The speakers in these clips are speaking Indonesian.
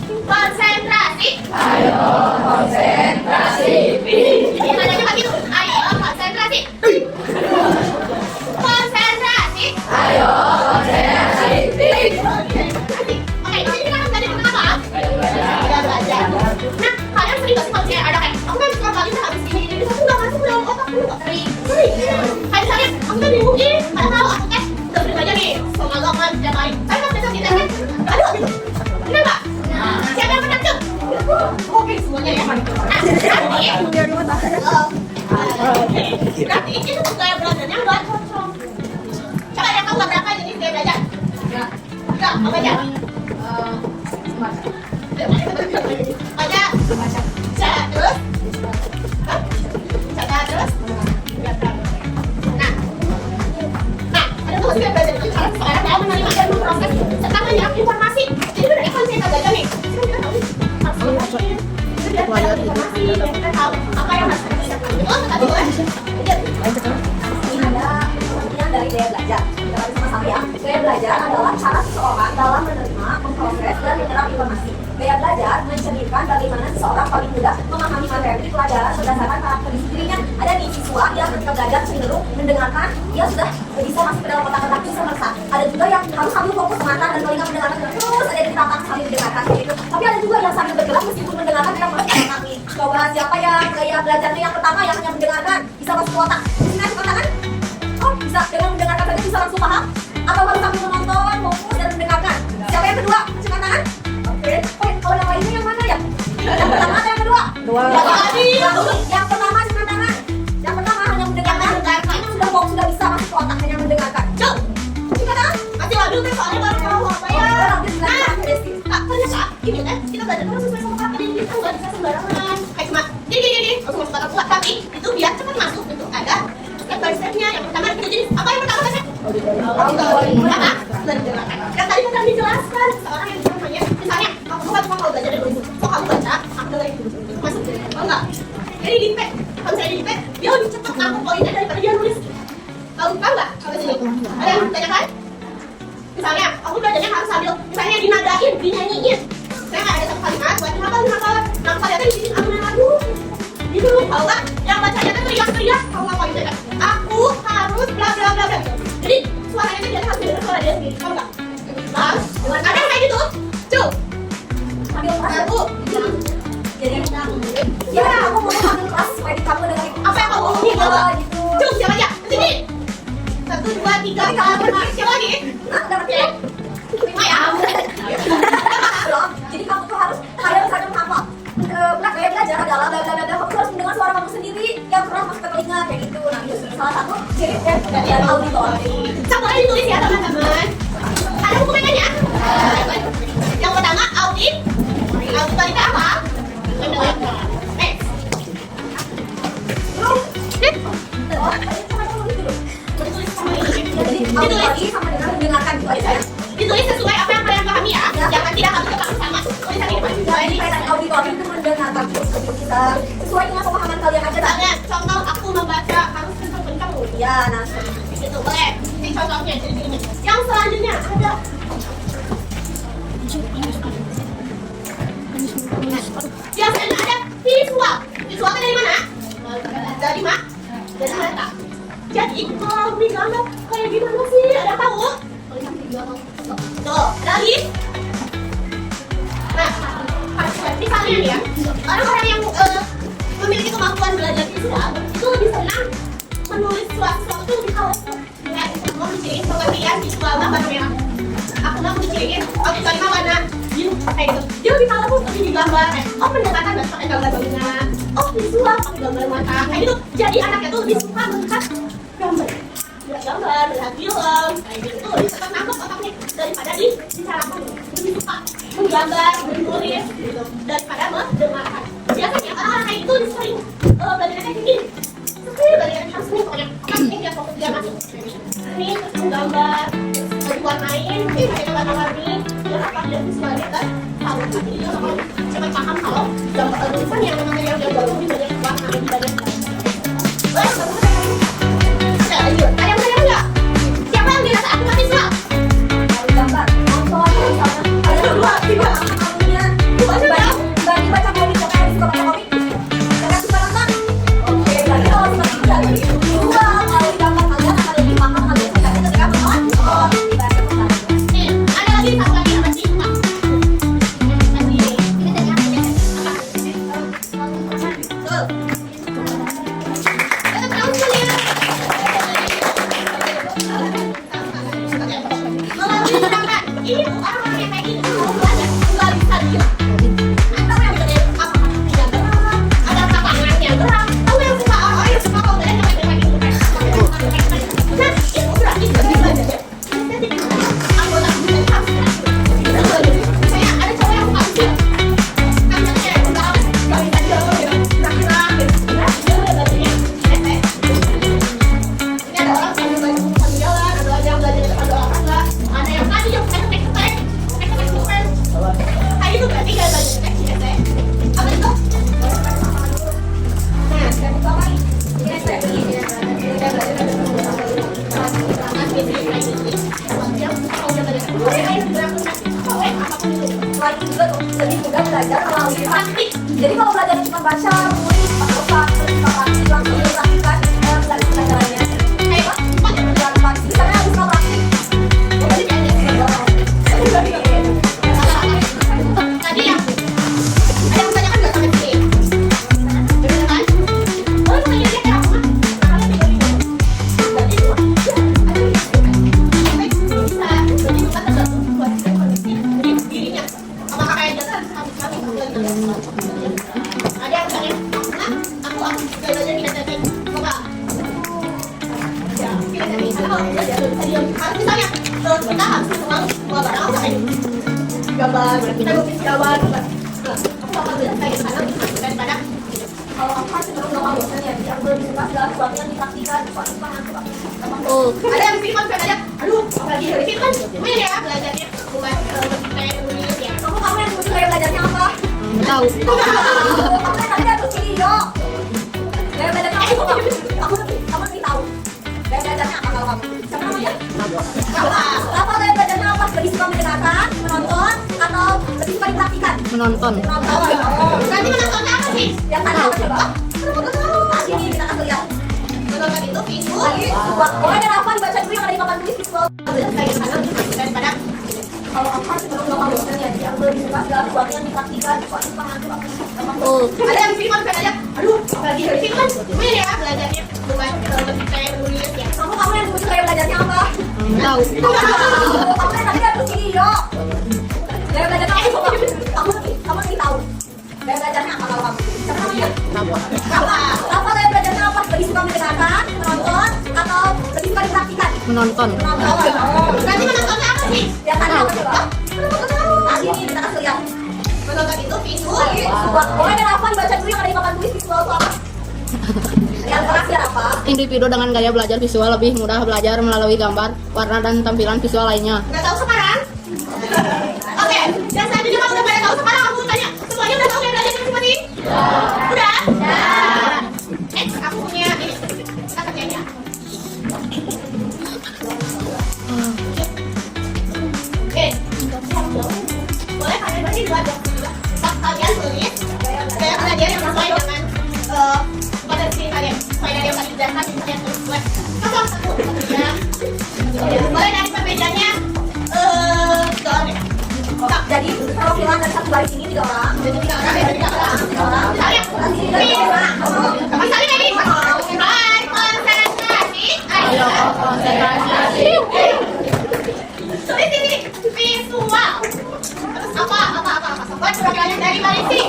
Konsentrasi. Ayo konsentrasi. Gimana coba gitu? Ayo konsentrasi. Konsentrasi. Ayo konsentrasi. Oke, ini kita akan belajar tentang apa? Belajar. Nah, kalian sering gak sih kalau misalnya ada kayak aku kan sekolah kali habis ini tapi nggak masuk ke dalam otak, aku nggak sering. Kayak misalnya aku kan bingung ini, padahal aku kan udah belajar nih sama agama yang lain. Saya nggak bisa kita kan, aduh gitu. Benar nggak? Siapa yang menang tuh? Oke, semuanya ya. Berarti itu tuh gaya belajarnya nggak cocok. Coba yang tahu berapa jenis gaya belajar? Nggak, apa aja? Aja. Terus? Terus? Nah, ada tuh gaya belajar itu cara seseorang dalam menerima dan memproses serta menyerap informasi. Jadi dari konsep kita belajar nih. Kita tahu kita tahu apa yang harus kita siapkan. Oh, tadi gue. Ada pengertian dari gaya belajar. Kita lagi sama-sama ya. Gaya belajar adalah cara seseorang dalam menerima, memproses, dan menyerap informasi. Gaya belajar mencerminkan bagaimana seseorang paling mudah memahami materi pelajaran berdasarkan karakteristik dirinya. Ada nih siswa yang ketika belajar cenderung mendengarkan, dia sudah bisa masuk ke dalam otak-otak bisa merasa. Ada juga yang harus sambil fokus mata dan telinga mendengarkan terus ada ditantang sambil mendengarkan gitu. Tapi ada juga yang sambil bergerak meskipun mendengarkan yang masuk ke otak nih. Coba siapa yang gaya belajarnya yang pertama yang hanya mendengarkan bisa masuk ke otak? Bisa masuk otak kan? Oh bisa, dengan mendengarkan saja bisa langsung paham? Atau harus sambil menonton, fokus dan mendengarkan? Siapa yang kedua? Angkat tangan. Oke. Kalau yang lainnya yang mana ya? Yang pertama atau yang kedua? Yang pertama angkat tangan. Yang pertama hanya mendengarkan. Ini sudah fokus, sudah bisa masuk ke otak hanya mendengarkan. Cuk. Angkat tangan. Masih waduh kan soalnya baru tahu apa ya. Nah, ternyata ini kan kita belajar terus sesuai sama karakter ini kita nggak bisa sembarangan. Kayak cuma gini langsung masuk otak kuat, tapi itu biar cepat masuk itu ada step by stepnya. Yang pertama kita jadi apa yang pertama kan? Pertama mendengarkan. Yang tadi kan dijelaskan seorang yang namanya misalnya aku mau belajar dari dulu. Kok kamu baca? Aku dengerin dulu. Masuk oh enggak? Jadi di pet, kalau misalnya di pet dia lebih cepat aku poinnya daripada dia nulis. Tahu nggak? Kalau sini ada yang tanyakan? Misalnya, aku belajarnya harus sambil misalnya dinadain, dinyanyiin. Saya nggak ada satu kalimat, buat hafal. Nah, kalian di sini aku nadu. Gitu, tahu nggak? Yang bacanya tuh teriak-teriak, tahu nggak poinnya kan? Aku harus bla bla bla bla. Jadi suaranya tuh dia harus dengar suara dia sendiri, tahu nggak? Bang, ada yang kayak gitu? Cuk. Sambil Aku. jadi ya aku mau ambil kelas supaya kamu dengerin Apa yang kamu ngomongin? gitu. Cuk, siapa aja? Sini. 1, 2, 3, 4, siapa lagi? Dapat ya? 5 ya. Jadi kamu tuh harus misalnya menghafal. Gaya belajar adalah kamu tuh harus mendengar suara kamu sendiri yang pernah masuk ke telinga kayak gitu. Nah, itu salah satu ciri dari auditori. Boleh ditulis ya teman-teman. Ada buku pegangnya? Yang pertama audit. Auditori itu apa? Mendengarkan. Auditori sama dengan mendengarkan gitu aja ya. Ditulis sesuai apa yang kalian pahami ya. Jangan tidak harus tetap sama. Tulisan di depan. Jadi kaitan auditori itu mendengarkan terus kita sesuai dengan pemahaman kalian aja. Misalnya contoh aku membaca harus kencang-kencang. Ya, nah Gitu boleh. Ini contohnya jadi gini. Yang selanjutnya ada yang selanjutnya ada visual. Visual itu dari mana? Dari mata. Jadi kalau beri gambar kayak gimana sih? Ada tahu? Tuh, lagi. Nah, misalnya nih ya, orang-orang yang memiliki kemampuan belajar visual itu lebih senang menulis sesuatu itu lebih halus. Ya, mau diciriin pengertian visual gambar merah. Aku mau diciriin, tadi warna biru kayak gitu. Dia lebih halus lebih digambar. Oh, pendekatan nggak pakai gambar bangunan. Oh, visual pakai gambar mata kayak gitu. Jadi anaknya tuh lebih suka melihat gambar, melihat film kayak gitu. Lebih cepat nangkep otaknya daripada dicarakan. Lebih suka menggambar, menulis gitu daripada mendengarkan. Biasanya orang-orang kayak gitu sering belajarnya kayak gini. Belajarnya harus nih pokoknya. Otaknya dia fokus dia masuk. Ini terus menggambar, terus diwarnain, pakai warna-warni. Dia dapat dari visualnya kan tahu. Jadi dia bakal cepat paham kalau gambar tulisan yang namanya yang jauh lebih banyak warna, lebih banyak. Ada yang benar nggak? Siapa yang dirasa aku visual? gambar, nonton misalnya ada 2, 3 kamunya Selain itu juga tuh lebih mudah belajar melalui praktik. Jadi kalau belajar cuma baca, menulis, pakai praktik langsung dipraktikkan dari pelajarannya. Praktik, misalnya harus mau praktik. Tadi yang ada yang tanyakan nggak sampai sini? Bener kan? Oh, tanya dia kayak apa? Ada yang tanya, aku belajar kita tadi, coba. Ya, kita tadi, kalau belajar tadi yang misalnya kita harus memang barang kayak gambar, kita lukis gambar, aku bakal belajar kayak sana daripada Kalau aku kan cenderung gampang bosan ya, yang lebih suka segala sesuatu yang dipraktikan, soalnya gampang. ada yang sini kan ada, aduh, apalagi dari sini kan lumayan ya belajarnya, bukan kayak nulis ya. Kamu yang dulu kayak belajarnya apa? Tahu. Kamu yang tadi ada video. Kayak belajarnya apa? Kamu lebih tahu. Kayak belajarnya apa kalau kamu? Siapa namanya? Apa kayak belajarnya apa? Lebih suka mendengarkan, menonton, atau lebih suka dipraktikan? Menonton. Menonton. Nanti menontonnya apa sih? Yang tadi apa coba? Nah, ini kita kasih lihat. Menonton itu visual, Oh, ada apa? Baca dulu yang ada di papan tulis visual. belajar kayak sana daripada Kalau aku kan cenderung gampang bosan ya, yang lebih suka segala sesuatu yang dipraktikan, soalnya gampang. ada yang sini kan ada, aduh, apalagi dari sini kan lumayan ya belajarnya, bukan kayak nulis ya. Kamu yang dulu kayak belajarnya apa? Tahu. Kamu yang tadi ada video. Kayak belajarnya apa coba? Kamu lebih tahu. Kayak belajarnya apa kalau kamu? Siapa namanya? Apa kayak belajarnya apa? Lebih suka mendengarkan, menonton, atau lebih suka dipraktikan? Menonton. Menonton. Nanti menontonnya apa sih? Yang tadi apa coba? Nah, ini kita kasih lihat. Menonton itu visual, Oh, ada apa? Baca dulu yang ada di papan tulis visual itu apa? Yang terakhir apa? Individu dengan gaya belajar visual lebih mudah belajar melalui gambar, warna, dan tampilan visual lainnya. nggak tahu sekarang? Oke, dan selanjutnya kalau udah pada tahu sekarang aku tanya, semuanya udah tahu kayak belajar seperti ini? Udah? Aku punya ini, kita kerjain ya. Oke, boleh kalian berarti dua dong. Kalian tulis kayak belajar yang sesuai dengan potensi kalian, sesuai dari yang kalian belajar, kalian tulis buat satu ya. Boleh dari pembedanya soalnya. Jadi kalau bilang dari satu baris ini 3 orang. Jadi 3 orang ya, 3 orang. Misalnya, misalnya tadi, hai konsentrasi, ayo konsentrasi. Tulis ini visual. Terus apa? Buat programnya dari Malaysia.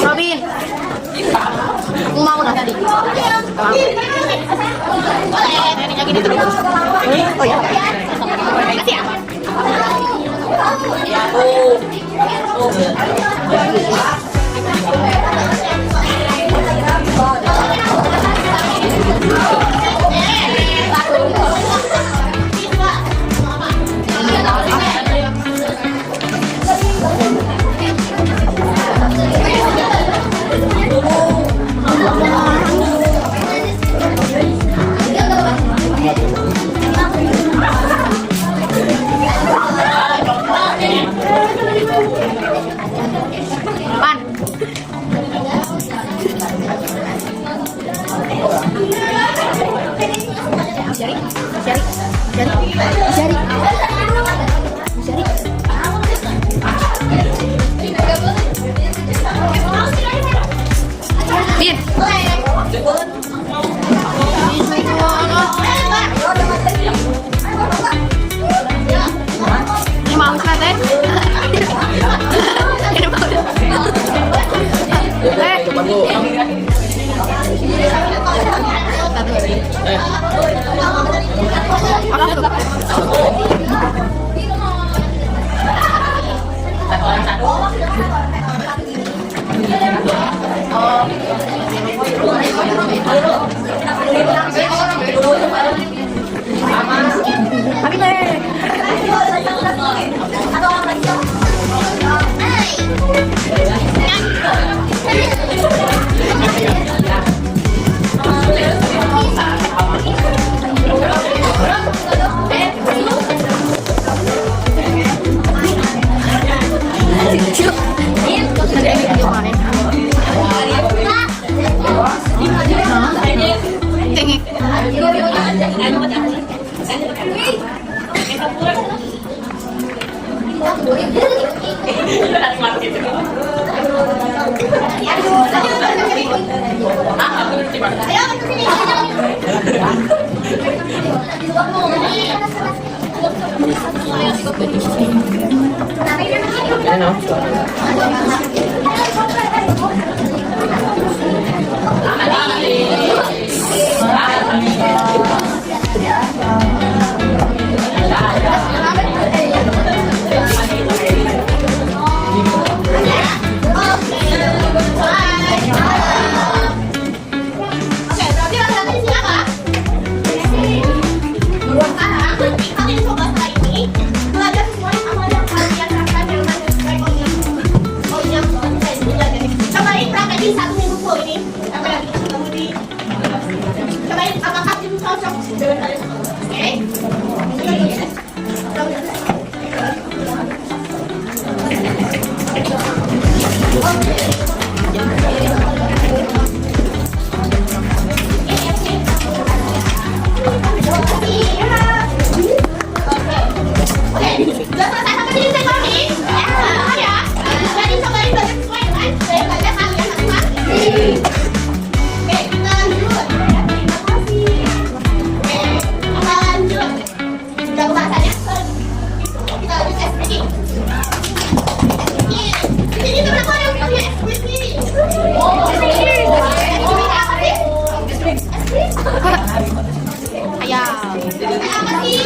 Robin. Aku mau dah tadi. Boleh, nyanyi gini terus. Oh ya. Makasih ya. Pan. Bin. Ini mau teh. Ini mau. Ada orang lagi dong. Oke, berarti latihan di sini apa? Sekarang kalian coba setelah ini belajar sesuai apa yang kalian rasakan yang mana sesuai oh saya belajar. Cobain praktekin 1 minggu full ini sampai nanti ketemu di cobain apakah itu cocok dengan kalian semua. Oke? Sudah selesai sampai sini saya kami. Ya, jadi cobain belajar sesuai dengan saya belajar kalian masing-masing. Oke, kita lanjut. Terima kasih. Oke, kita lanjut. Udah bahasanya. Kita lanjut ekspresi. Di sini berapa yang punya ekspresi? Oh, ekspresi apa sih? Ayam. Apa sih?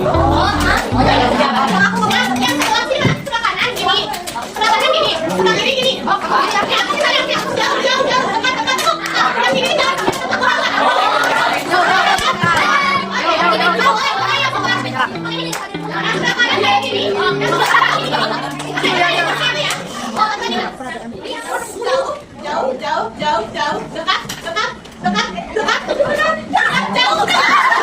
Aku mau yang sebelah sini, sebelah kanan gini. Sebelah kanan gini. Sebelah kiri gini. Oh, aku sayang, aku jauh, dekat. Sebelah sini jangan. Jauh, dekat, jauh.